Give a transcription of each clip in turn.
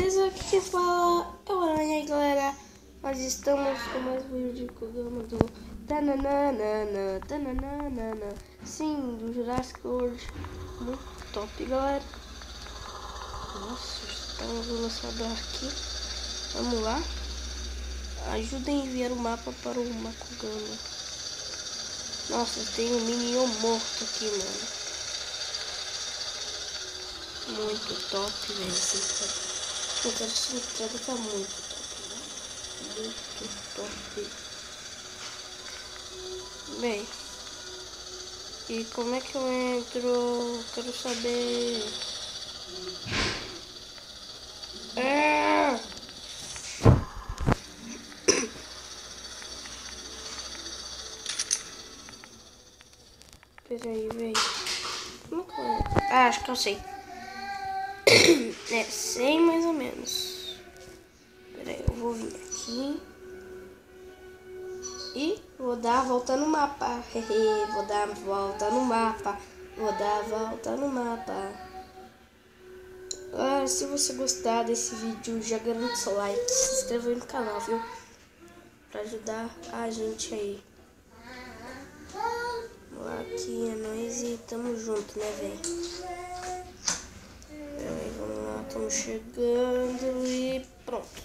beleza? Aqui quem fala é o Aranha, galera. Nós estamos com mais um vídeo de programa do Tananana, Tananana. Sim, do Jurassic World. Muito top, galera. Nossa, estamos lançando aqui. Vamos lá. Ajudem a enviar o mapa para o Makugama. Nossa, tem um Minion morto aqui, mano. Muito top, velho. Eu quero que essa entrega tá muito top, né? Muito top. Bem, e como é que eu entro? Quero saber. Peraí, velho. Como é que eu entro? Ah, acho que eu sei. É, sei mais ou menos. Peraí, eu vou vir aqui. E vou dar a volta no mapa. Vou dar a volta no mapa. Vou dar a volta no mapa. Ah, se você gostar desse vídeo, já garante seu like. Se inscreva aí no canal, viu? Pra ajudar a gente aí. Vamos lá, aqui é nóis e tamo junto, né, velho? Vamos lá, estamos chegando e pronto.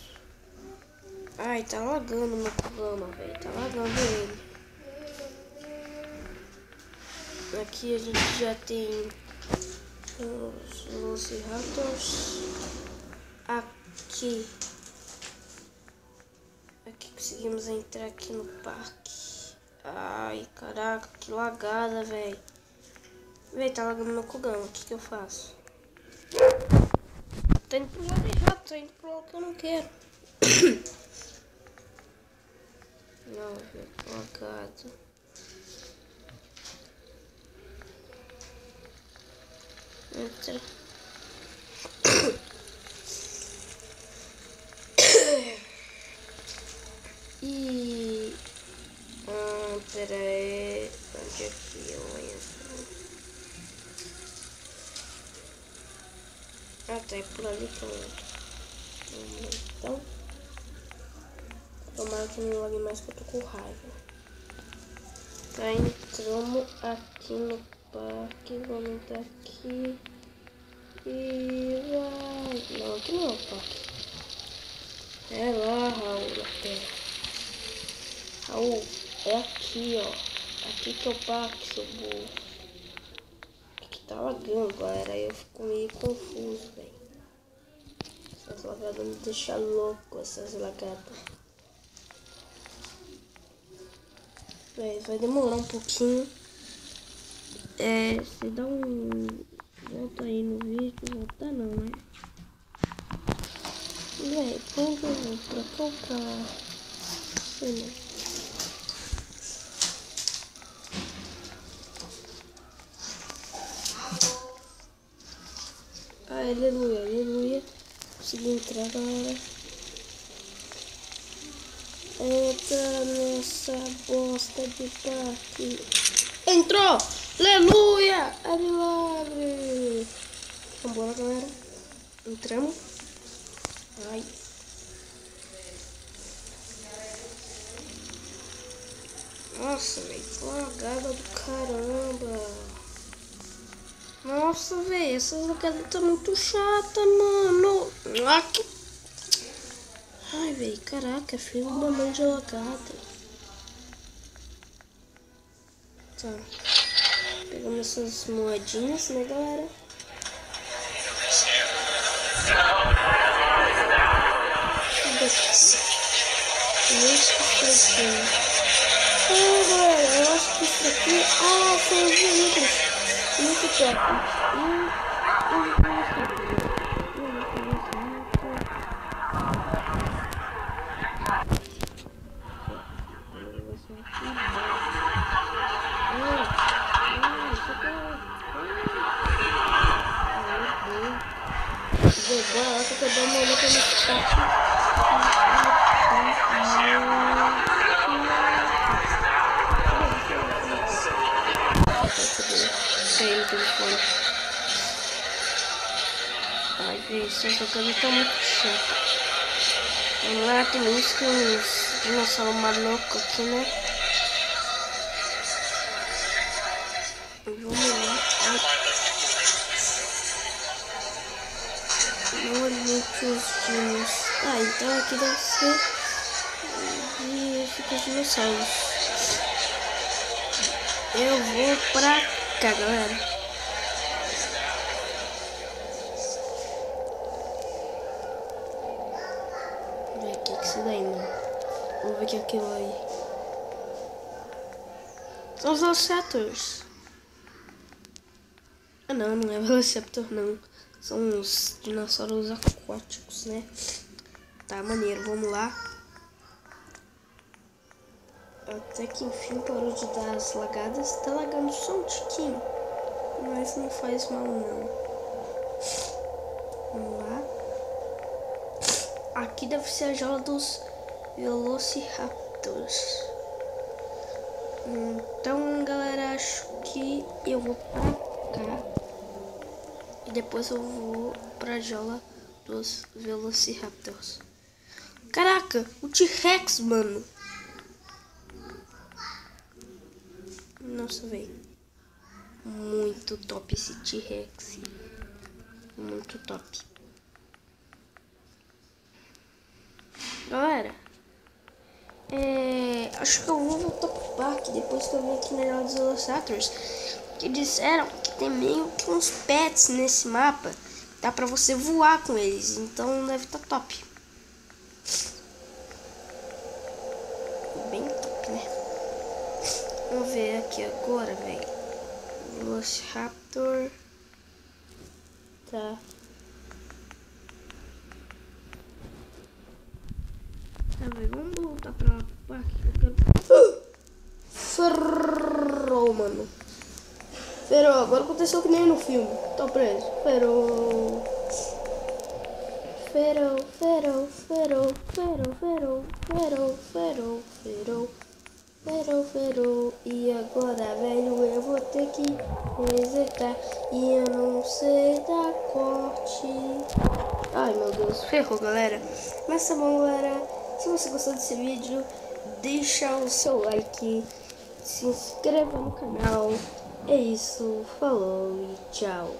Ai, tá lagando meu programa, velho. Tá lagando ele. Aqui a gente já tem os Velociraptors. Aqui conseguimos entrar aqui no parque. Ai, caraca, que lagada, velho. Velho, tá lagando meu programa. O que eu faço? Tá indo pro lado errado, tá indo pro lado que eu não quero. Não, velho, lagado. Entra. E... pera aí. Onde é que eu entro? Ah, tá, é por ali que eu entro. Então... tomara que não logue mais que eu tô com raiva. Tá, entramos aqui no parque. Vamos entrar aqui. E vai... não, aqui não é o parque. É lá, Raul, na terra. Raul, é aqui, ó. Aqui que é o parque, seu burro. Aqui tá lagando, galera. Aí eu fico meio confuso, velho. Essas lagadas me deixam louco, essas lagadas. Véi, vai demorar um pouquinho. Você dá um... volta aí no vídeo. Volta não, né? Véi, quando eu vou pra cá ou pra lá? Sei não. Aleluia, aleluia. Consegui entrar, galera. Entra nessa bosta de parque. Entrou! Aleluia! É milagre! Vambora, galera. Entramos. Ai. Nossa, velho. Lagada do caramba. Nossa, velho. Essa lagada tá muito chata, mano. Aqui. Ai, velho. Caraca, filho da mãe de lagada. Tá. Pegamos essas moedinhas, né, galera? Galera, eu acho que isso aqui... são os veículos. Muito top. Bora lá que eu quero dar uma olhada nesse parque. Caiu no telefone. Ai. ver, essa jogada tá muito chata. Vamos lá, tem uns dinossauros malucos aqui, né? Vamos lá. Normalmente os dinos. Ah, então aqui deve ser de fica os dinossauros. Eu vou pra cá, galera. Vamos ver o que é isso daí, mano. Vamos ver o que é aquilo aí. São os Velociraptors. Ah, não é Velociraptor, não. São os dinossauros aquáticos, né? Tá, maneiro. Vamos lá. Até que enfim parou de dar as lagadas. Tá lagando só um tiquinho, mas não faz mal, não. Vamos lá. Aqui deve ser a jaula dos Velociraptors. Então, galera, acho que eu vou pra cá. E depois eu vou pra jaula dos Velociraptors. Caraca, o T-Rex, mano. Nossa, velho. Muito top esse T-Rex. Muito top. Galera, acho que eu vou voltar pro parque depois que eu vim aqui na jaula dos Velociraptors. Que disseram que tem meio que uns pets nesse mapa. Dá pra você voar com eles, então deve estar top. Bem top, né? Vamos ver aqui agora, velho. Velociraptor. Tá. Tá, velho. Vamos voltar pra lá pro parque. Eu quero... Ferrou, mano. Ferrou. Agora aconteceu que nem no filme. Tô preso. Ferrou. Ferrou, ferrou, ferrou, ferrou, ferrou, ferrou, ferrou, ferrou. Ferrou, e agora, velho, eu vou ter que resetar. E eu não sei dar corte. Ai, meu Deus, ferrou, galera. Mas tá bom, galera. Se você gostou desse vídeo, deixa o seu like, se inscreva no canal. É isso, falou e tchau.